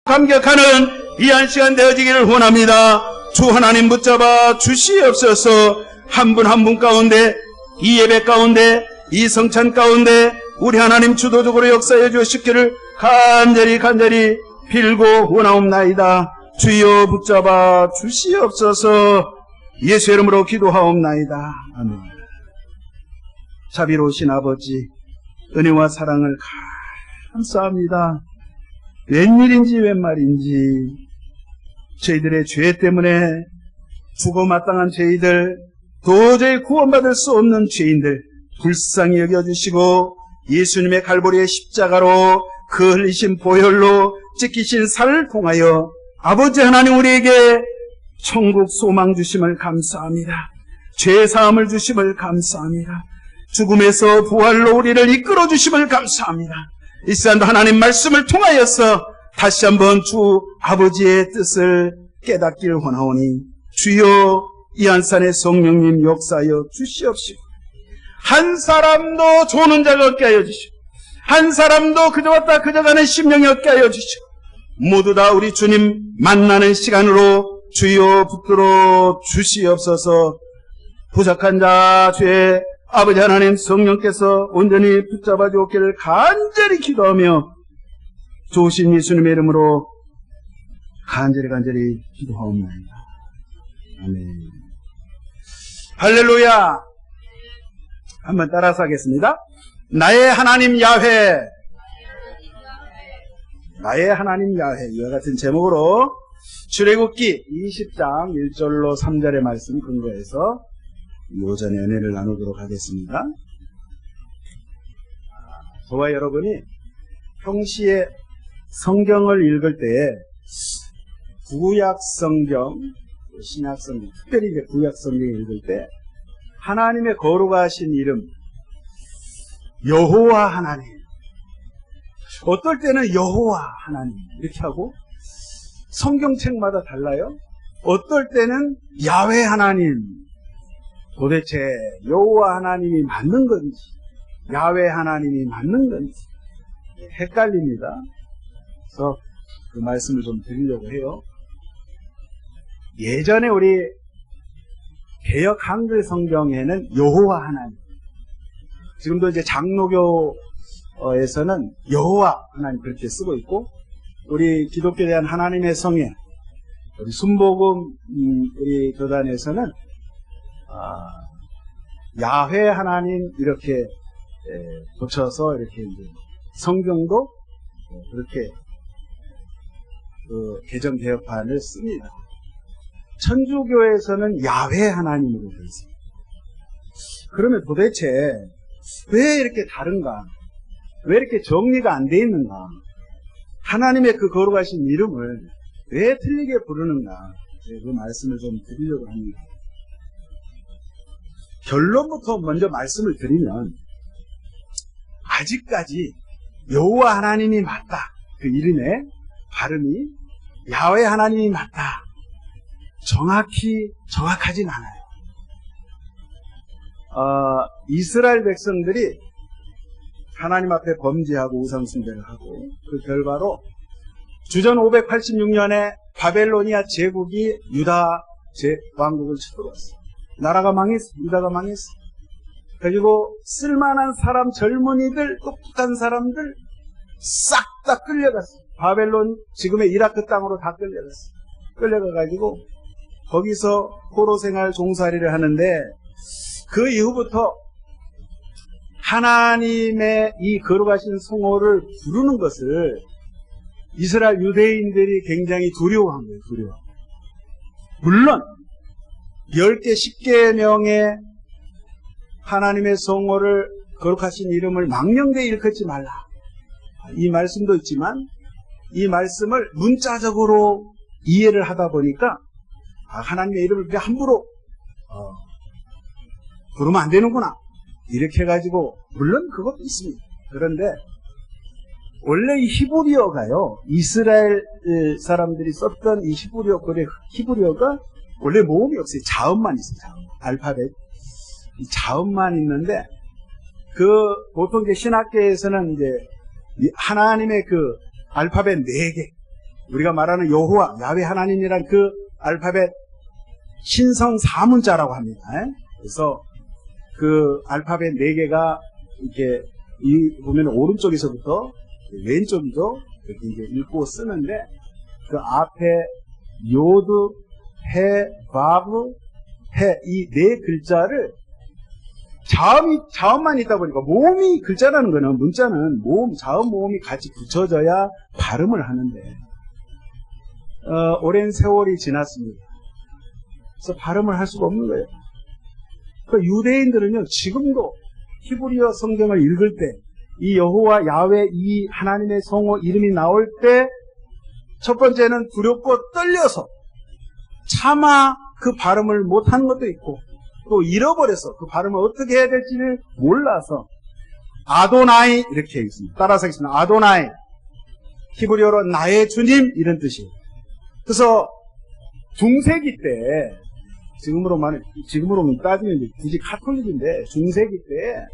감격하는 귀한 시간 되어지기를 원합니다. 주 하나님 붙잡아 주시옵소서. 한 분 한 분 가운데, 이 예배 가운데, 이 성찬 가운데 우리 하나님 주도적으로 역사해 주시기를 간절히 빌고 원하옵나이다. 주여 붙잡아 주시옵소서. 예수 이름으로 기도하옵나이다. 아멘. 자비로우신 아버지, 은혜와 사랑을 감사합니다. 웬일인지 웬 말인지 저희들의 죄 때문에 죽어 마땅한 죄인들, 도저히 구원받을 수 없는 죄인들 불쌍히 여겨주시고 예수님의 갈보리의 십자가로 그 흘리신 보혈로 찢기신 살을 통하여 아버지 하나님 우리에게 천국 소망 주심을 감사합니다. 죄 사함을 주심을 감사합니다. 죽음에서 부활로 우리를 이끌어 주심을 감사합니다. 이 시간도 하나님 말씀을 통하여서 다시 한번 주 아버지의 뜻을 깨닫기를 원하오니 주여 이 한산의 성령님 역사하여 주시옵시고 한 사람도 조는 자가 없게 하여 주시고 한 사람도 그저 왔다 그저 가는 심령이 없게 하여 주시고 모두 다 우리 주님 만나는 시간으로 주여 붙들어 주시옵소서. 부족한 자 죄 아버지 하나님 성령께서 온전히 붙잡아 주옵기를 간절히 기도하며 좋으신 예수님의 이름으로 간절히 기도하옵나이다. 아멘. 할렐루야. 한번 따라서 하겠습니다. 나의 하나님 야훼, 나의 하나님 야훼. 이와 같은 제목으로 출애굽기 20장 1절로 3절의 말씀 근거해서 오전에 은혜를 나누도록 하겠습니다. 저와 여러분이 평시에 성경을 읽을 때에 구약 성경, 신약 성경, 특별히 이제 구약 성경을 읽을 때 하나님의 거룩하신 이름 여호와 하나님, 어떨 때는 여호와 하나님 이렇게 하고 성경책마다 달라요. 어떨 때는 야훼 하나님. 도대체 여호와 하나님이 맞는 건지 야훼 하나님이 맞는 건지 헷갈립니다. 그래서 그 말씀을 좀 드리려고 해요. 예전에 우리 개역 한글 성경에는 여호와 하나님, 지금도 이제 장로교에서는 여호와 하나님 그렇게 쓰고 있고, 우리 기독교에 대한 하나님의 성애, 우리 순복음 우리 교단에서는 야훼 하나님 이렇게 붙여서 이렇게 이제 성경도 그렇게 그 개정 개혁판을 씁니다. 천주교에서는 야훼 하나님으로 되어 있습니다. 그러면 도대체 왜 이렇게 다른가? 왜 이렇게 정리가 안 돼 있는가? 하나님의 그 거룩하신 이름을 왜 틀리게 부르는가? 그 말씀을 좀 드리려고 합니다. 결론부터 먼저 말씀을 드리면 아직까지 여호와 하나님이 맞다. 그 이름의 발음이 야훼 하나님이 맞다. 정확하진 않아요. 이스라엘 백성들이 하나님 앞에 범죄하고 우상숭배를 하고 그 결과로 주전 586년에 바벨로니아 제국이 유다 왕국을 쳐들어왔어요. 나라가 망했어. 유다가 망했어. 그리고 쓸만한 사람, 젊은이들, 똑똑한 사람들 싹 다 끌려갔어. 바벨론, 지금의 이라크 땅으로 다 끌려갔어. 끌려가가지고 거기서 포로 생활 종살이를 하는데, 그 이후부터 하나님의 이 거룩하신 성호를 부르는 것을 이스라엘 유대인들이 굉장히 두려워한 거예요. 두려워. 물론 10개, 10계명의 하나님의 성호를, 거룩하신 이름을 망령되이 일컫지 말라, 이 말씀도 있지만 이 말씀을 문자적으로 이해를 하다 보니까 하나님의 이름을 그렇게 함부로 부르면 안 되는구나 이렇게 해가지고, 물론 그것도 있습니다. 그런데 원래 이 히브리어가요, 이스라엘 사람들이 썼던 이 히브리어가 원래 모음이 없어요. 자음만 있어요. 자음. 알파벳 이 자음만 있는데, 보통 이제 신학계에서는 이제 하나님의 그 알파벳 4개, 우리가 말하는 여호와, 야훼 하나님이란 그 알파벳 신성 4문자라고 합니다. 그래서 그 알파벳 4개가 이렇게 보면 오른쪽에서부터 왼쪽이죠. 이렇게 이제 읽고 쓰는데 그 앞에 요드, 해, 바브, 해 이 4글자를 자음만 있다 보니까 모음이 글자라는 거는 문자는 자음 모음이 같이 붙여져야 발음을 하는데 오랜 세월이 지났습니다. 그래서 발음을 할 수가 없는 거예요. 그 유대인들은요 지금도 히브리어 성경을 읽을 때 이 여호와 야훼 이 하나님의 성호 이름이 나올 때 첫 번째는 두렵고 떨려서 차마 그 발음을 못하는 것도 있고 또 잃어버려서 그 발음을 어떻게 해야 될지를 몰라서 아도나이 이렇게 읽습니다. 따라서 하겠습니다. 아도나이, 히브리어로 나의 주님 이런 뜻이에요. 그래서 중세기 때 지금으로 따지면 이제 굳이 카톨릭인데 중세기 때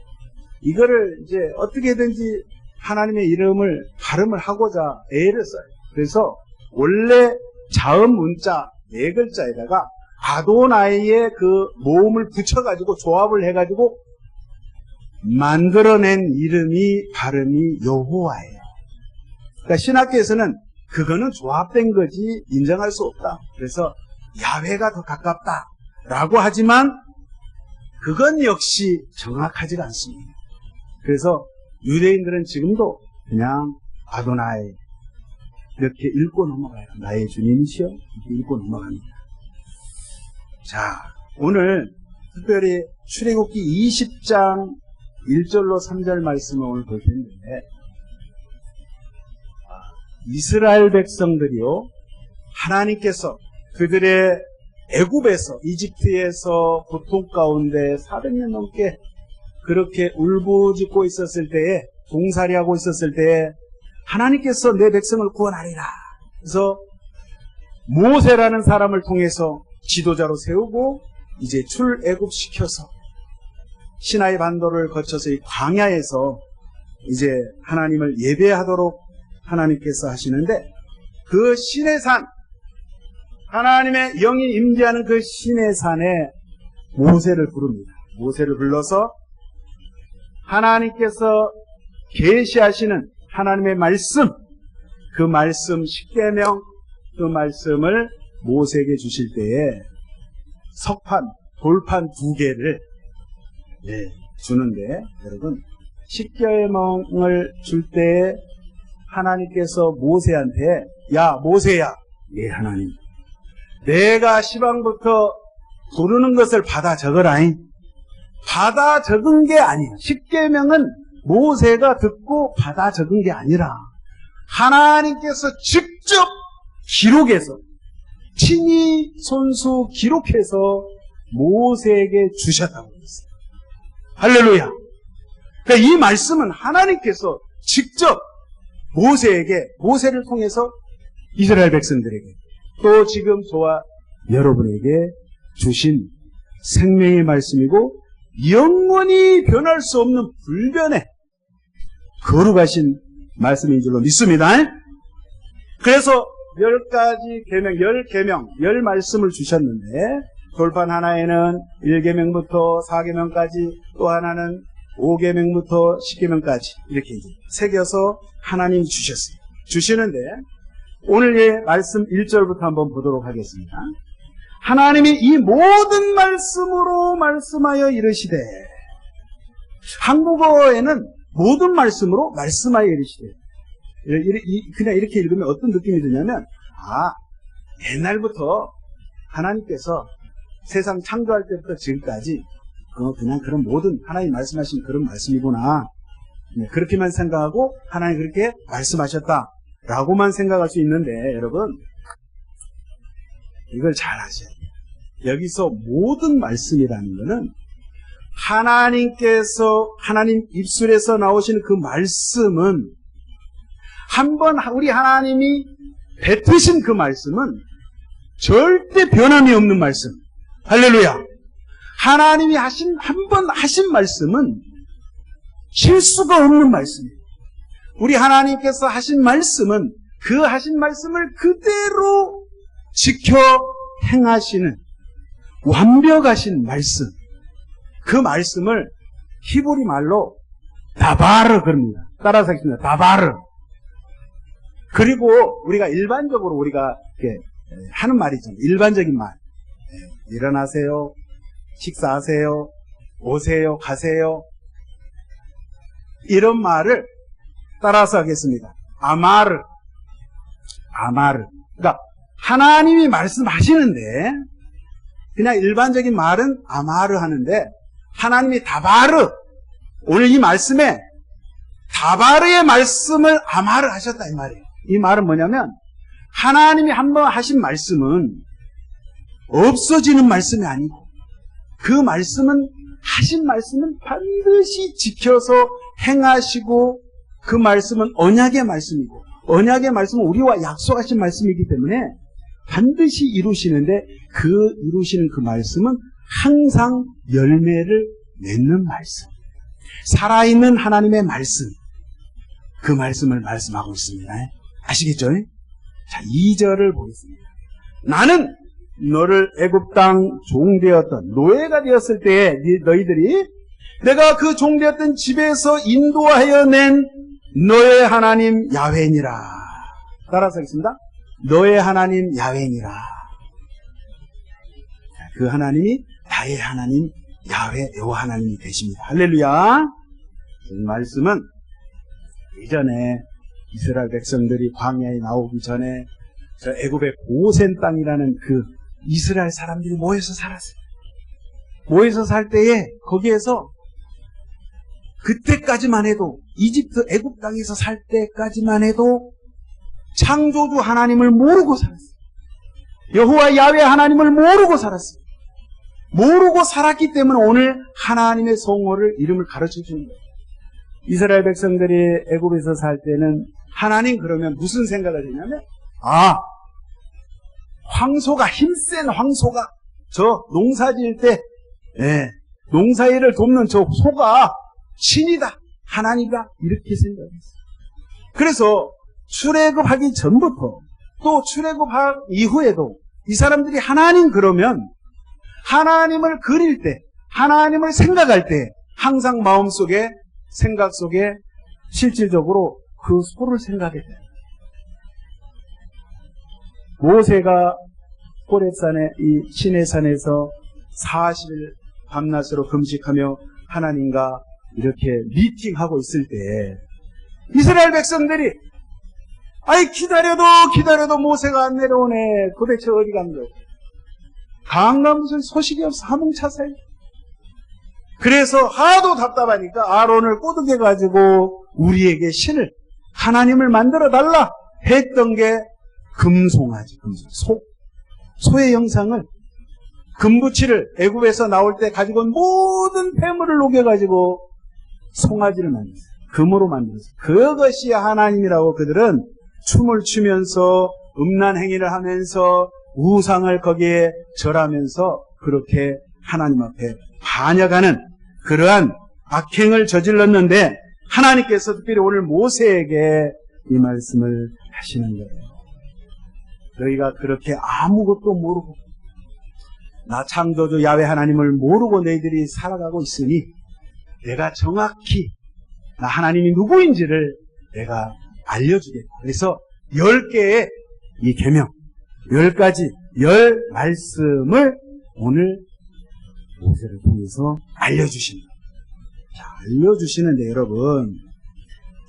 이거를 이제 어떻게든지 하나님의 이름을 발음을 하고자 애를 써요. 그래서 원래 자음 문자 4글자에다가 아도나이의 그 모음을 붙여가지고 조합을 해가지고 만들어낸 이름이 발음이 여호와예요. 그러니까 신학계에서는 그거는 조합된 거지 인정할 수 없다. 그래서 야훼가 더 가깝다라고 하지만 그건 역시 정확하지가 않습니다. 그래서 유대인들은 지금도 그냥 아도나이 이렇게 읽고 넘어가요. 나의 주님이시여 이렇게 읽고 넘어갑니다. 자, 오늘 특별히 출애굽기 20장 1절로 3절 말씀을 오늘 볼 텐데 이스라엘 백성들이요 하나님께서 그들의 애굽에서 이집트에서 고통 가운데 400년 넘게 그렇게 울부짖고 있었을 때에 종살이하고 있었을 때에 하나님께서 내 백성을 구원하리라. 그래서 모세라는 사람을 통해서 지도자로 세우고 이제 출애굽시켜서 시나이 반도를 거쳐서 이 광야에서 이제 하나님을 예배하도록 하나님께서 하시는데 그 신의 산 하나님의 영이 임재하는 그 신의 산에 모세를 부릅니다. 모세를 불러서 하나님께서 계시하시는 하나님의 말씀 그 말씀 십계명 그 말씀을 모세에게 주실 때에 석판, 돌판 2개를 주는데 여러분 십계명을 줄 때에 하나님께서 모세한테 야 모세야 예 하나님 내가 시방부터 부르는 것을 받아 적어라잉. 받아 적은 게 아니에요. 십계명은 모세가 듣고 받아 적은 게 아니라 하나님께서 직접 기록해서 친히 손수 기록해서 모세에게 주셨다고 했어요. 할렐루야. 그러니까 이 말씀은 하나님께서 직접 모세를 통해서 이스라엘 백성들에게 또 지금 저와 여러분에게 주신 생명의 말씀이고 영원히 변할 수 없는 불변의 거룩하신 말씀인 줄로 믿습니다. 그래서 10가지 계명, 10계명, 10말씀을 주셨는데 돌판 하나에는 1계명부터 4계명까지 또 하나는 5계명부터 10계명까지 이렇게 새겨서 하나님이 주셨어요. 주시는데 오늘의 말씀 1절부터 한번 보도록 하겠습니다. 하나님이 이 모든 말씀으로 말씀하여 이르시되 한국어에는 모든 말씀으로 말씀하여 이르시되 그냥 이렇게 읽으면 어떤 느낌이 드냐면 옛날부터 하나님께서 세상 창조할 때부터 지금까지 그냥 그런 모든 하나님 말씀하신 그런 말씀이구나 그렇게만 생각하고 하나님 그렇게 말씀하셨다라고만 생각할 수 있는데 여러분 이걸 잘 아셔야 돼요. 여기서 모든 말씀이라는 것은 하나님 입술에서 나오시는 그 말씀은 한번 우리 하나님이 뱉으신 그 말씀은 절대 변함이 없는 말씀. 할렐루야. 하나님이 한 번 하신 말씀은 실수가 없는 말씀이에요. 우리 하나님께서 하신 말씀은 그 하신 말씀을 그대로 지켜 행하시는 완벽하신 말씀, 그 말씀을 히브리 말로 다바르 그럽니다. 따라서 하겠습니다. 다바르. 그리고 우리가 일반적으로 우리가 이렇게 하는 말이죠. 일반적인 말. 일어나세요. 식사하세요. 오세요. 가세요. 이런 말을 따라서 하겠습니다. 아마르. 아마르. 그러니까 하나님이 말씀하시는데 그냥 일반적인 말은 아마르 하는데 하나님이 다바르. 오늘 이 말씀에 다바르의 말씀을 아마르 하셨다 이 말이에요. 이 말은 뭐냐면 하나님이 한번 하신 말씀은 없어지는 말씀이 아니고 그 말씀은 하신 말씀은 반드시 지켜서 행하시고 그 말씀은 언약의 말씀이고 언약의 말씀은 우리와 약속하신 말씀이기 때문에 반드시 이루시는데 그 이루시는 그 말씀은 항상 열매를 맺는 말씀. 살아있는 하나님의 말씀. 그 말씀을 말씀하고 있습니다. 아시겠죠? 자, 2절을 보겠습니다. 나는 너를 애굽 땅 종되었던 노예가 되었을 때에 너희들이 내가 그 종되었던 집에서 인도하여 낸 너의 하나님 야훼니라. 따라서 하겠습니다. 너의 하나님 야훼니라. 그 하나님이 나의 하나님 야훼 여호와 하나님이 되십니다. 할렐루야. 이 말씀은 이전에 이스라엘 백성들이 광야에 나오기 전에 저 애굽의 고센 땅이라는 그 이스라엘 사람들이 모여서 살았어요. 모여서 살 때에 거기에서 그때까지만 해도 이집트 애굽 땅에서 살 때까지만 해도 창조주 하나님을 모르고 살았어요. 여호와 야훼 하나님을 모르고 살았어요. 모르고 살았기 때문에 오늘 하나님의 성호를 이름을 가르쳐 주는 거예요. 이스라엘 백성들이 애굽에서 살 때는 하나님 그러면 무슨 생각을 했냐면 황소가 힘센 황소가 저 농사 지을 때 농사일을 돕는 저 소가 신이다 하나님이다 이렇게 생각했어요. 그래서 출애굽하기 전부터 또 출애굽한 이후에도 이 사람들이 하나님 그러면 하나님을 그릴 때 하나님을 생각할 때 항상 마음속에 생각 속에 실질적으로 그 소를 생각했다. 모세가 호렙산에 이 시내산에서 40일 밤낮으로 금식하며 하나님과 이렇게 미팅하고 있을 때 이스라엘 백성들이 기다려도 모세가 안 내려오네. 도대체 어디 간 거야? 강가 무슨 소식이 없어. 하몽차사에. 그래서 하도 답답하니까 아론을 꼬드겨가지고 우리에게 신을 하나님을 만들어 달라 했던 게 금송아지, 소의 형상을 금부치를 애굽에서 나올 때 가지고 온 모든 폐물을 녹여가지고 송아지를 만들었어요. 금으로 만들었어요. 그것이 하나님이라고 그들은 춤을 추면서 음란 행위를 하면서 우상을 거기에 절하면서 그렇게 하나님 앞에 반역하는 그러한 악행을 저질렀는데 하나님께서 특별히 오늘 모세에게 이 말씀을 하시는 거예요. 너희가 그렇게 아무것도 모르고 나 창조주 야훼 하나님을 모르고 너희들이 살아가고 있으니 내가 정확히 나 하나님이 누구인지를 내가 알려주겠다. 그래서 10개의 이 계명 10가지 10말씀을 오늘 모세를 통해서 알려주신다. 자, 알려주시는데 여러분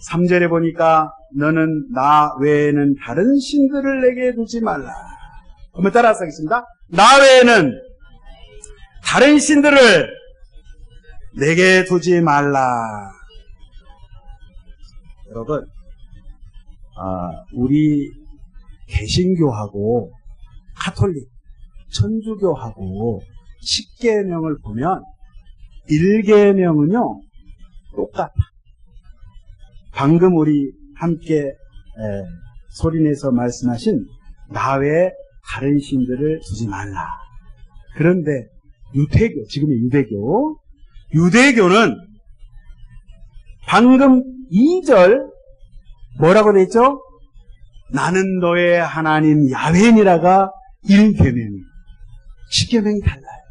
3절에 보니까 너는 나 외에는 다른 신들을 내게 두지 말라. 한번 따라서 하겠습니다. 나 외에는 다른 신들을 내게 두지 말라. 여러분 우리 개신교하고 카톨릭, 천주교하고 10계명을 보면 1계명은요 똑같아. 방금 우리 함께 소리내서 말씀하신 나 외에 다른 신들을 두지 말라. 그런데 유대교, 지금의 유대교는 방금 2절 뭐라고 되어 있죠? 나는 너의 하나님 야훼니라가 1계명이에요. 10계명이 달라요.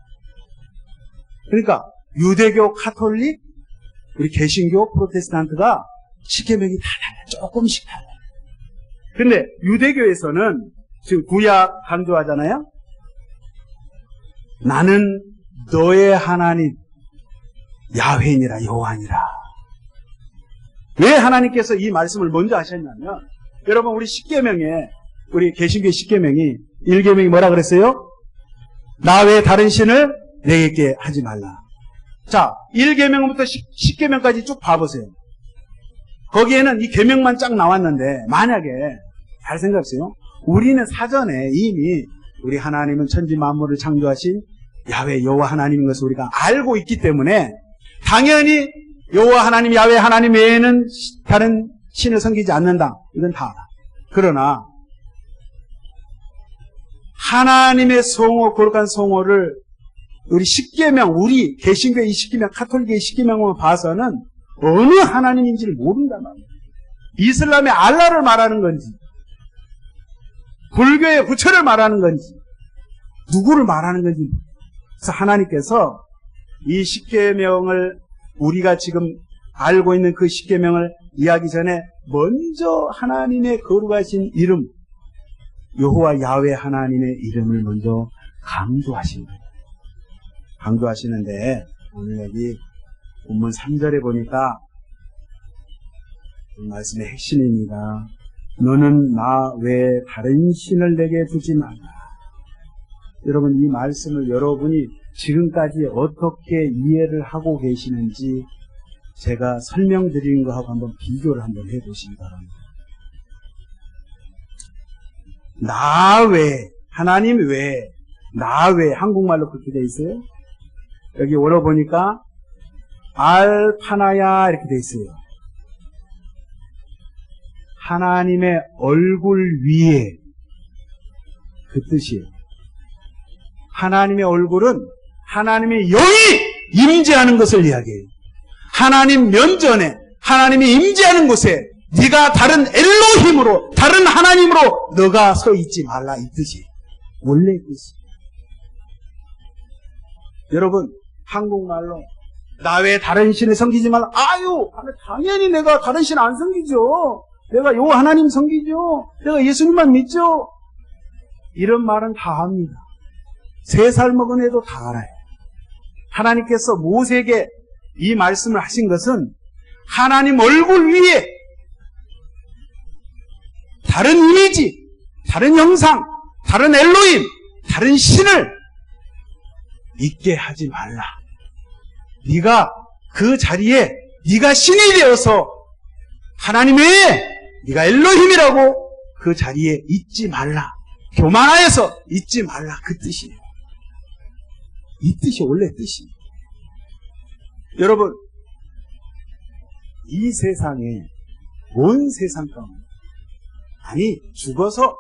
그러니까 유대교, 카톨릭, 우리 개신교, 프로테스탄트가 10계명이 다 달라요. 조금씩 달라요. 근데 유대교에서는 지금 구약 강조하잖아요. 나는 너의 하나님 야훼니라, 여호와니라. 왜 하나님께서 이 말씀을 먼저 하셨냐면, 여러분 우리 10계명에, 우리 개신교 10계명이 1계명이 뭐라 그랬어요? 나 외에 다른 신을 내게 하지 말라. 자, 1계명부터 10계명까지 쭉 봐보세요. 거기에는 이 계명만 쫙 나왔는데, 만약에 잘 생각하세요. 우리는 사전에 이미 우리 하나님은 천지 만물을 창조하신 야훼 여호와 하나님인 것을 우리가 알고 있기 때문에 당연히 여호와 하나님, 야훼 하나님 외에는 다른 신을 섬기지 않는다. 이건 다 알아. 그러나 하나님의 성호, 거룩한 성호를 우리 10계명, 우리 개신교의 10계명, 카톨릭의 10계명을 봐서는 어느 하나님인지를 모른단 말이에요. 이슬람의 알라를 말하는 건지, 불교의 부처를 말하는 건지, 누구를 말하는 건지. 그래서 하나님께서 이 10계명을 우리가 지금 알고 있는 그 10계명을 이해하기 전에 먼저 하나님의 거룩하신 이름, 여호와 야훼 하나님의 이름을 먼저 강조하신 거예요. 강조하시는데 오늘 여기 본문 3절에 보니까 이 말씀의 핵심입니다. 너는 나 외에 다른 신을 내게 두지 말라. 여러분 이 말씀을 여러분이 지금까지 어떻게 이해를 하고 계시는지 제가 설명드린 거하고 한번 비교를 한번 해보시기 바랍니다. 나 외에, 하나님 외에, 나 외에, 한국말로 그렇게 돼 있어요. 여기 원어 보니까 알파나야 이렇게 돼 있어요. 하나님의 얼굴 위에, 그 뜻이에요. 하나님의 얼굴은 하나님의 영이 임재하는 것을 이야기해요. 하나님 면전에 하나님이 임재하는 곳에 네가 다른 엘로힘으로, 다른 하나님으로 너가 서 있지 말라, 이 뜻이에요. 원래 뜻이. 여러분 한국말로 나 외에 다른 신을 섬기지 말라. 아유, 당연히 내가 다른 신 안 섬기죠. 내가 요 하나님 섬기죠. 내가 예수님만 믿죠. 이런 말은 다 합니다. 3살 먹은 애도 다 알아요. 하나님께서 모세에게 이 말씀을 하신 것은 하나님 얼굴 위에 다른 이미지, 다른 형상, 다른 엘로힘, 다른 신을 있게 하지 말라. 네가 그 자리에 네가 신이 되어서 하나님 외에 네가 엘로힘이라고 그 자리에 있지 말라. 교만하여서 있지 말라. 그 뜻이에요. 이 뜻이 원래 뜻이에요. 여러분 이 세상에 온 세상 가운데, 아니 죽어서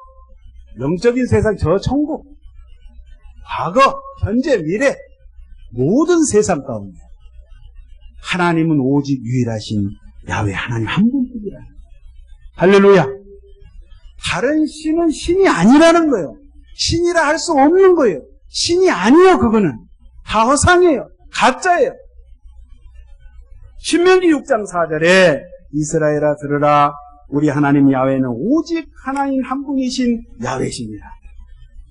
영적인 세상 저 천국, 과거, 현재, 미래 모든 세상 가운데 하나님은 오직 유일하신 야훼 하나님 한 분뿐이라. 할렐루야. 다른 신은 신이 아니라는 거예요. 신이라 할 수 없는 거예요. 신이 아니에요. 그거는 다 허상이에요. 가짜예요. 신명기 6장 4절에 이스라엘아 들으라, 우리 하나님 야훼는 오직 하나님 한 분이신 야훼십니다.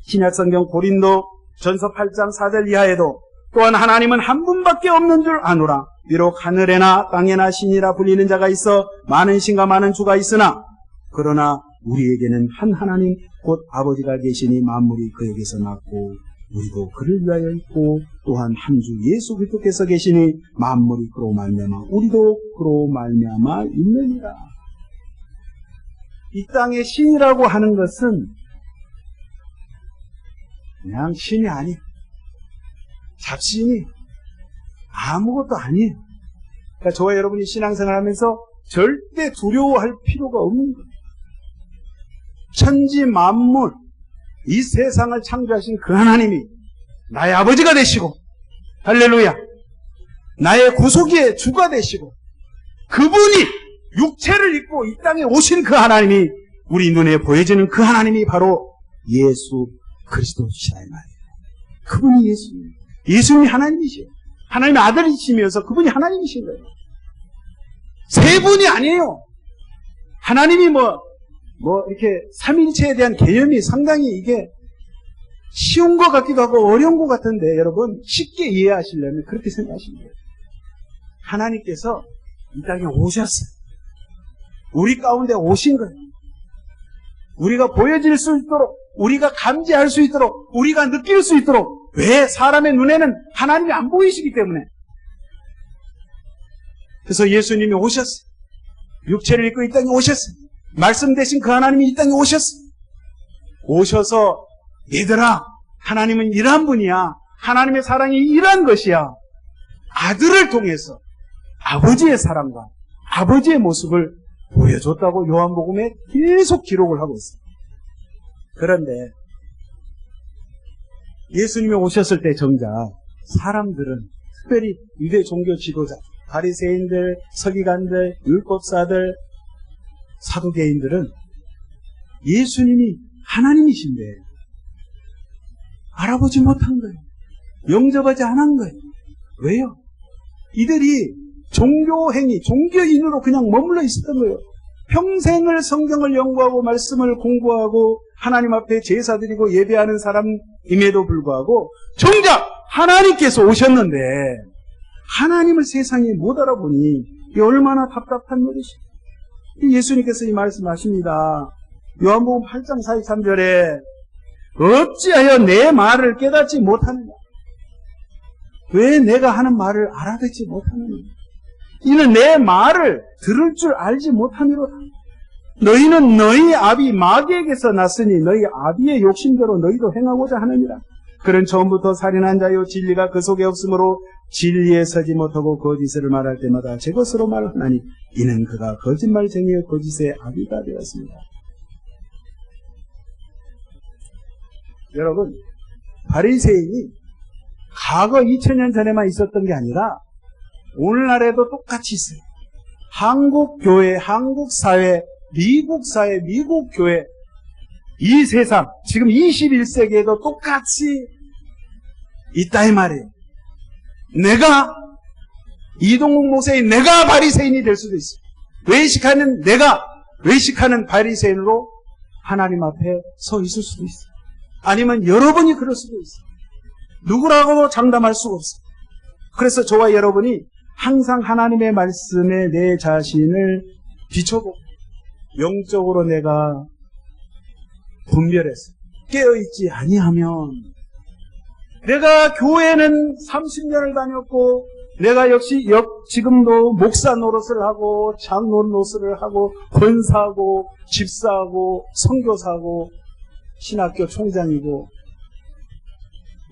신약성경 고린도 전서 8장 4절 이하에도 또한 하나님은 한 분밖에 없는 줄 아노라. 비록 하늘에나 땅에나 신이라 불리는 자가 있어 많은 신과 많은 주가 있으나 그러나 우리에게는 한 하나님 곧 아버지가 계시니 만물이 그에게서 났고 우리도 그를 위하여 있고 또한 한 주 예수 그리스도께서 계시니 만물이 그로 말미암아 우리도 그로 말미암아 있느니라. 이 땅의 신이라고 하는 것은 그냥 신이 아니에요. 잡신이 아무것도 아니에요. 그러니까 저와 여러분이 신앙생활 하면서 절대 두려워할 필요가 없는 거예요. 천지 만물, 이 세상을 창조하신 그 하나님이 나의 아버지가 되시고, 할렐루야, 나의 구속의 주가 되시고, 그분이 육체를 입고 이 땅에 오신 그 하나님이 우리 눈에 보여지는 그 하나님이 바로 예수 그리스도시다 이 말이에요. 그분이 예수님. 예수님이 하나님이시요. 하나님의 아들이시면서 그분이 하나님이신 거예요. 세 분이 아니에요. 하나님이 이렇게 삼일체에 대한 개념이 상당히 이게 쉬운 것 같기도 하고 어려운 것 같은데 여러분 쉽게 이해하시려면 그렇게 생각하시면 돼요. 하나님께서 이 땅에 오셨어요. 우리 가운데 오신 거예요. 우리가 보여질 수 있도록, 우리가 감지할 수 있도록, 우리가 느낄 수 있도록. 왜? 사람의 눈에는 하나님이 안 보이시기 때문에. 그래서 예수님이 오셨어요. 육체를 입고 이 땅에 오셨어요. 말씀 대신 그 하나님이 이 땅에 오셨어요. 오셔서 얘들아, 하나님은 이러한 분이야. 하나님의 사랑이 이러한 것이야. 아들을 통해서 아버지의 사랑과 아버지의 모습을 보여줬다고 요한복음에 계속 기록을 하고 있어요. 그런데 예수님이 오셨을 때 정작 사람들은, 특별히 유대 종교 지도자, 바리새인들, 서기관들, 율법사들, 사두개인들은 예수님이 하나님이신데 알아보지 못한 거예요. 영접하지 않은 거예요. 왜요? 이들이 종교행위, 종교인으로 그냥 머물러 있었던 거예요. 평생을 성경을 연구하고 말씀을 공부하고 하나님 앞에 제사 드리고 예배하는 사람임에도 불구하고 정작 하나님께서 오셨는데 하나님을 세상에 못 알아보니 이게 얼마나 답답한 일이시죠. 예수님께서 이 말씀하십니다. 요한복음 8장 43절에 어찌하여 내 말을 깨닫지 못하느냐. 왜 내가 하는 말을 알아듣지 못하느냐. 이는 내 말을 들을 줄 알지 못함이로다. 너희는 너희 아비 마귀에게서 났으니 너희 아비의 욕심대로 너희도 행하고자 하느니라. 그는 처음부터 살인한 자요 진리가 그 속에 없으므로 진리에 서지 못하고 거짓을 말할 때마다 제 것으로 말하나니 이는 그가 거짓말쟁이의 거짓의 아비가 되었습니다. 여러분, 바리새인이 과거 2000년 전에만 있었던 게 아니라 오늘날에도 똑같이 있어요. 한국 교회, 한국 사회, 미국 사회, 미국 교회, 이 세상, 지금 21세기에도 똑같이 있다 이 말이에요. 내가 이동국 목사의 내가 바리새인이 될 수도 있어요. 외식하는 바리새인으로 하나님 앞에 서 있을 수도 있어요. 아니면 여러분이 그럴 수도 있어요. 누구라고도 장담할 수가 없어요. 그래서 저와 여러분이 항상 하나님의 말씀에 내 자신을 비춰보고 영적으로 내가 분별해서 깨어있지 아니하면 내가 교회는 30년을 다녔고 내가 역시 지금도 목사 노릇을 하고 장로 노릇을 하고 권사하고 집사하고 선교사하고 신학교 총장이고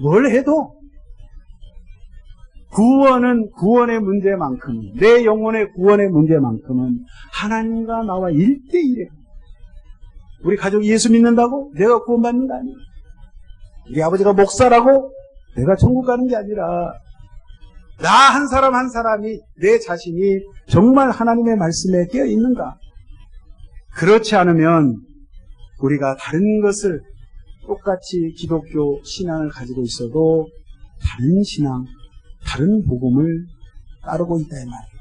뭘 해도 구원의 문제만큼, 내 영혼의 구원의 문제만큼은 하나님과 나와 1대1이에요. 우리 가족이 예수 믿는다고 내가 구원받는 게 아니에요. 우리 아버지가 목사라고 내가 천국 가는 게 아니라 나 한 사람 한 사람이 내 자신이 정말 하나님의 말씀에 깨어 있는가. 그렇지 않으면 우리가 다른 것을 똑같이 기독교 신앙을 가지고 있어도 다른 신앙, 다른 복음을 따르고 있다 이 말이에요.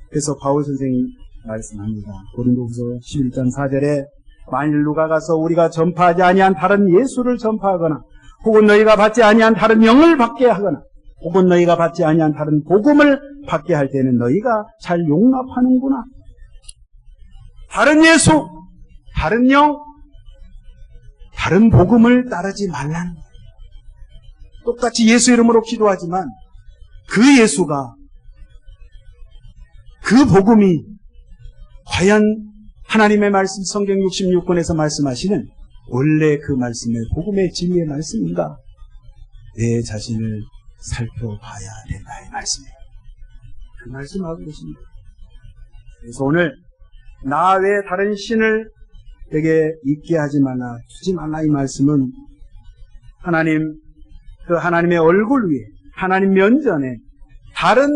그래서 바울 선생이 말씀합니다. 고린도후서 11장 4절에 만일 누가 가서 우리가 전파하지 아니한 다른 예수를 전파하거나 혹은 너희가 받지 아니한 다른 영을 받게 하거나 혹은 너희가 받지 아니한 다른 복음을 받게 할 때는 너희가 잘 용납하는구나. 다른 예수, 다른 영, 다른 복음을 따르지 말라는 거예요. 똑같이 예수 이름으로 기도하지만 그 예수가, 그 복음이 과연 하나님의 말씀 성경 66권에서 말씀하시는 원래 그 말씀의 복음의 진리의 말씀인가? 내 자신을 살펴봐야 된다 이 말씀이에요. 그 말씀하고 계십니다. 그래서 오늘 나 외에 다른 신을 내게 있게 하지 말라, 주지 말라 이 말씀은 그 하나님의 얼굴 위에, 하나님 면전에 다른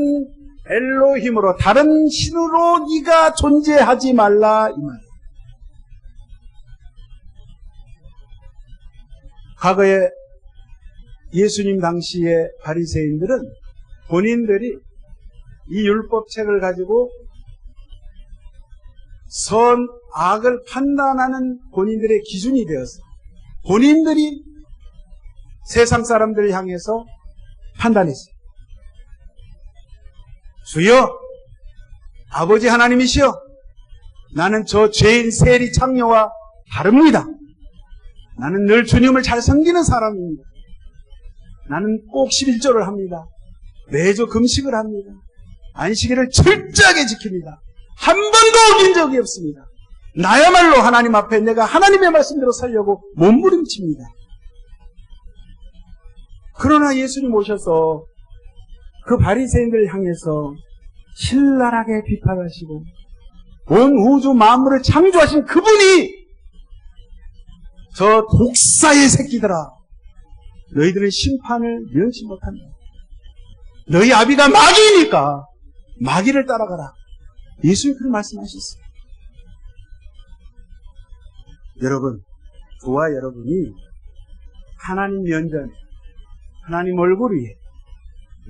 엘로힘으로, 다른 신으로 네가 존재하지 말라 이 말이에요. 과거에 예수님 당시의 바리새인들은 본인들이 이 율법책을 가지고 선, 악을 판단하는 본인들의 기준이 되었어요. 본인들이 세상 사람들을 향해서 판단했어요. 주여, 아버지 하나님이시여, 나는 저 죄인 세리 창녀와 다릅니다. 나는 늘 주님을 잘 섬기는 사람입니다. 나는 꼭 11조를 합니다. 매주 금식을 합니다. 안식일을 철저하게 지킵니다. 한 번도 어긴 적이 없습니다. 나야말로 하나님 앞에 내가 하나님의 말씀대로 살려고 몸부림칩니다. 그러나 예수님 오셔서 그 바리새인들을 향해서 신랄하게 비판하시고 온 우주 만물을 창조하신 그분이 저 독사의 새끼들아, 너희들은 심판을 면치 못한다. 너희 아비가 마귀니까 마귀를 따라가라. 예수님 그런 말씀하셨어요. 여러분, 저와 여러분이 하나님 면전에, 하나님 얼굴 위에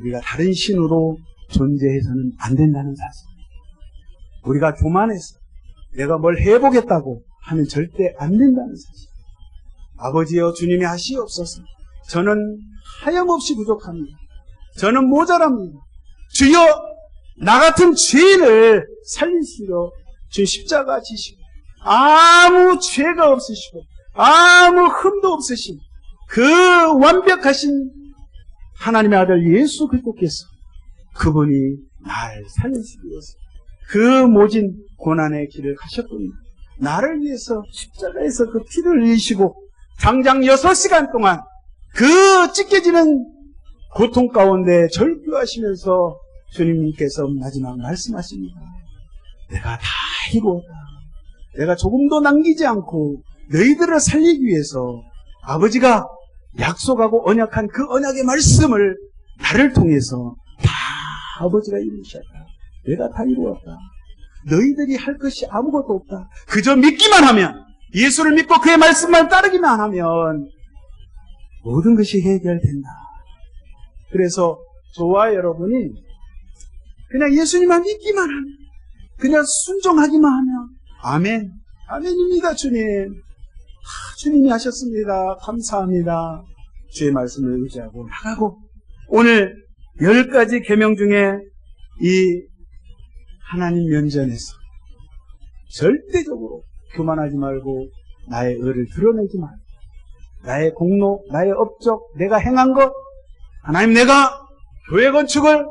우리가 다른 신으로 존재해서는 안 된다는 사실. 우리가 교만해서 내가 뭘 해보겠다고 하면 절대 안 된다는 사실. 아버지여 주님이 하시옵소서. 저는 하염없이 부족합니다. 저는 모자랍니다. 주여, 나 같은 죄인을 살리시려 주 십자가 지시고 아무 죄가 없으시고 아무 흠도 없으신 그 완벽하신 하나님의 아들 예수 그리스도께서 그분이 날 살리시기 위해서 그 모진 고난의 길을 가셨군요. 나를 위해서 십자가에서 그 피를 흘리시고 당장 6시간 동안 그 찢겨지는 고통 가운데 절규하시면서 주님께서 마지막 말씀하십니다. 내가 다 이루었다. 내가 조금도 남기지 않고 너희들을 살리기 위해서 아버지가 약속하고 언약한 그 언약의 말씀을 나를 통해서 다 아버지가 이루셨다. 내가 다 이루었다. 너희들이 할 것이 아무것도 없다. 그저 믿기만 하면, 예수를 믿고 그의 말씀만 따르기만 하면 모든 것이 해결된다. 그래서 저와 여러분이 그냥 예수님만 믿기만 하면, 그냥 순종하기만 하면 아멘, 아멘입니다. 주님, 주님이 하셨습니다. 감사합니다. 주의 말씀을 의지하고 나가고, 오늘 10가지 계명 중에 이 하나님 면전에서 절대적으로 교만하지 말고 나의 의를 드러내지 말고, 나의 공로, 나의 업적, 내가 행한 것, 하나님, 내가 교회 건축을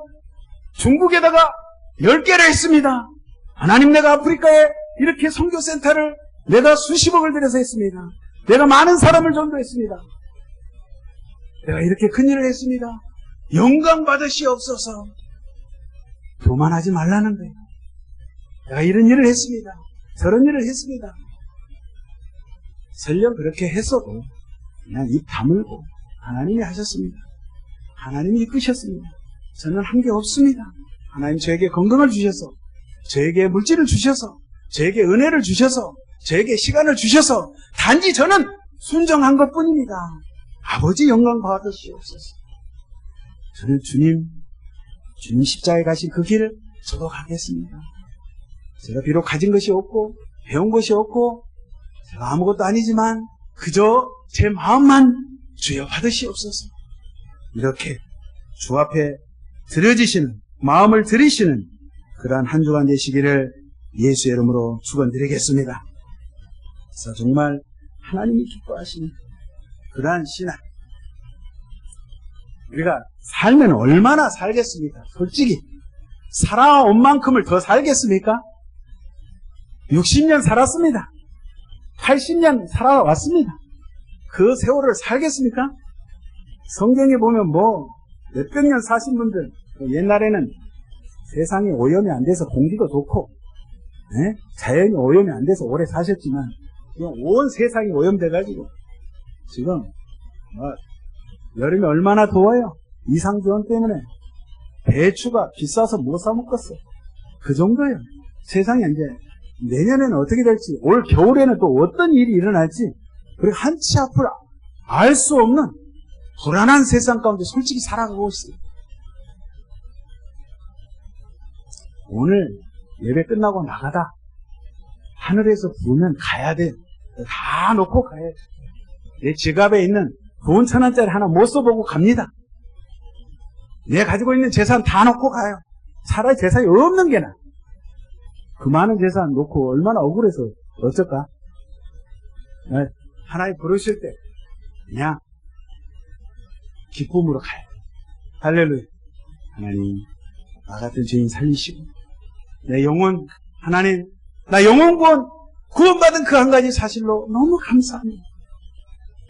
중국에다가 10개를 했습니다. 하나님, 내가 아프리카에 이렇게 선교센터를 내가 수십억을 들여서 했습니다. 내가 많은 사람을 전도했습니다. 내가 이렇게 큰 일을 했습니다. 영광 받으시옵소서. 교만하지 말라는 거예요. 내가 이런 일을 했습니다. 저런 일을 했습니다. 설령 그렇게 했어도 그냥 입 다물고 하나님이 하셨습니다. 하나님이 이끄셨습니다. 저는 한 게 없습니다. 하나님 저에게 건강을 주셔서, 저에게 물질을 주셔서, 저에게 은혜를 주셔서, 저에게 시간을 주셔서 단지 저는 순종한 것뿐입니다. 아버지 영광 받으시옵소서. 저는 주님 십자가에 가신 그 길을 저도 가겠습니다. 제가 비록 가진 것이 없고 배운 것이 없고 제가 아무것도 아니지만 그저 제 마음만 주여 받으시옵소서. 이렇게 주 앞에 드려지시는, 마음을 드리시는 그러한 한 주간 되시기를 예수의 이름으로 축원드리겠습니다. 그래서 정말 하나님이 기뻐하시는 그러한 신앙, 우리가 살면 얼마나 살겠습니까? 솔직히 살아온 만큼을 더 살겠습니까? 60년 살았습니다. 80년 살아왔습니다. 그 세월을 살겠습니까? 성경에 보면 몇백 년 사신 분들, 옛날에는 세상이 오염이 안 돼서 공기도 좋고, 자연이 오염이 안 돼서 오래 사셨지만, 지금 온 세상이 오염돼가지고, 지금, 여름에 얼마나 더워요? 이상기온 때문에 배추가 비싸서 못 사먹겠어. 그 정도예요. 세상이 이제, 내년에는 어떻게 될지, 올 겨울에는 또 어떤 일이 일어날지, 그리고 한치 앞을 알 수 없는 불안한 세상 가운데 솔직히 살아가고 있어요. 오늘 예배 끝나고 나가다 하늘에서 부르면 가야 돼. 다 놓고 가야 돼. 내 지갑에 있는 돈 1,000원짜리 하나 못 써보고 갑니다. 내 가지고 있는 재산 다 놓고 가요. 차라리 재산이 없는 게 나아. 그 많은 재산 놓고 얼마나 억울해서 어쩔까? 하나님 부르실 때 그냥 기쁨으로 가요. 할렐루야. 하나님, 나 같은 죄인 살리시고 내 영혼, 하나님, 나 영혼 구원받은 그 한 가지 사실로 너무 감사합니다.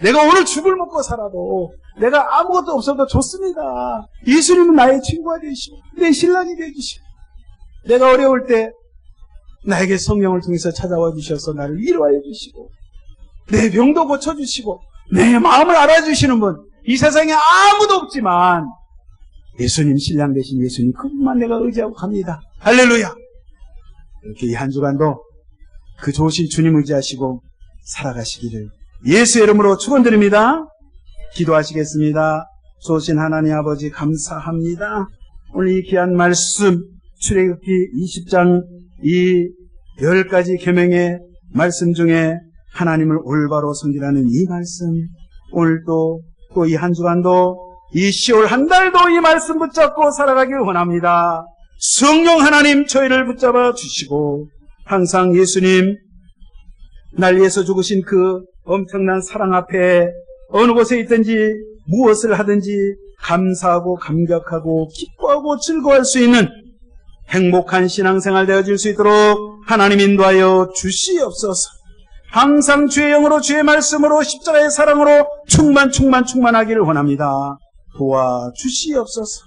내가 오늘 죽을 먹고 살아도 내가 아무것도 없어도 좋습니다. 예수님은 나의 친구가 되시고 내 신랑이 되주시고 내가 어려울 때 나에게 성령을 통해서 찾아와 주셔서 나를 위로하여 주시고 내 병도 고쳐주시고 내 마음을 알아주시는 분, 이 세상에 아무도 없지만 예수님, 신랑 되신 예수님, 그분만 내가 의지하고 갑니다. 할렐루야. 이렇게 이 한 주간도 그 좋으신 주님 의지하시고 살아가시기를 예수의 이름으로 축원드립니다. 기도하시겠습니다. 좋으신 하나님 아버지 감사합니다. 오늘 이 귀한 말씀 출애굽기 20장 이 10가지 계명의 말씀 중에 하나님을 올바로 섬기라는 이 말씀, 오늘도 또 이 한 주간도 이 10월 한 달도 이 말씀 붙잡고 살아가길 원합니다. 성령 하나님 저희를 붙잡아 주시고 항상 예수님 날 위해서 죽으신 그 엄청난 사랑 앞에 어느 곳에 있든지 무엇을 하든지 감사하고 감격하고 기뻐하고 즐거워할 수 있는 행복한 신앙생활 되어질 수 있도록 하나님 인도하여 주시옵소서. 항상 주의 영으로 주의 말씀으로 십자가의 사랑으로 충만하기를 원합니다. 도와주시옵소서.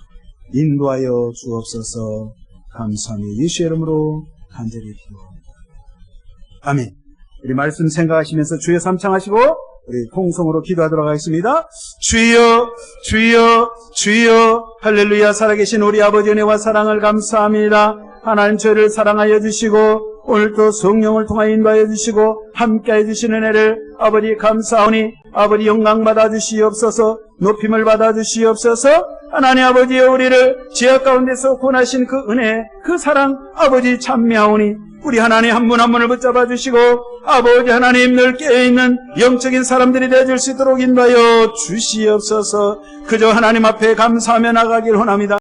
인도하여 주옵소서. 감사합니다. 예수의 이름으로 간절히 기도합니다. 아멘. 우리 말씀 생각하시면서 주여 삼창하시고 우리 통성으로 기도하도록 하겠습니다. 주여 주여 주여 할렐루야. 살아계신 우리 아버지 은혜와 사랑을 감사합니다. 하나님 저희를 사랑하여 주시고 오늘도 성령을 통하여 인도하여 주시고 함께해 주시는 은혜를 아버지 감사하오니 아버지 영광 받아 주시옵소서. 높임을 받아 주시옵소서. 하나님 아버지여 우리를 죄악 가운데서 구원하신 그 은혜 그 사랑 아버지 찬미하오니 우리 하나님 한 분 한 분을 붙잡아 주시고 아버지 하나님 늘 깨어있는 영적인 사람들이 되어줄 수 있도록 인도하여 주시옵소서. 그저 하나님 앞에 감사하며 나가길 원합니다.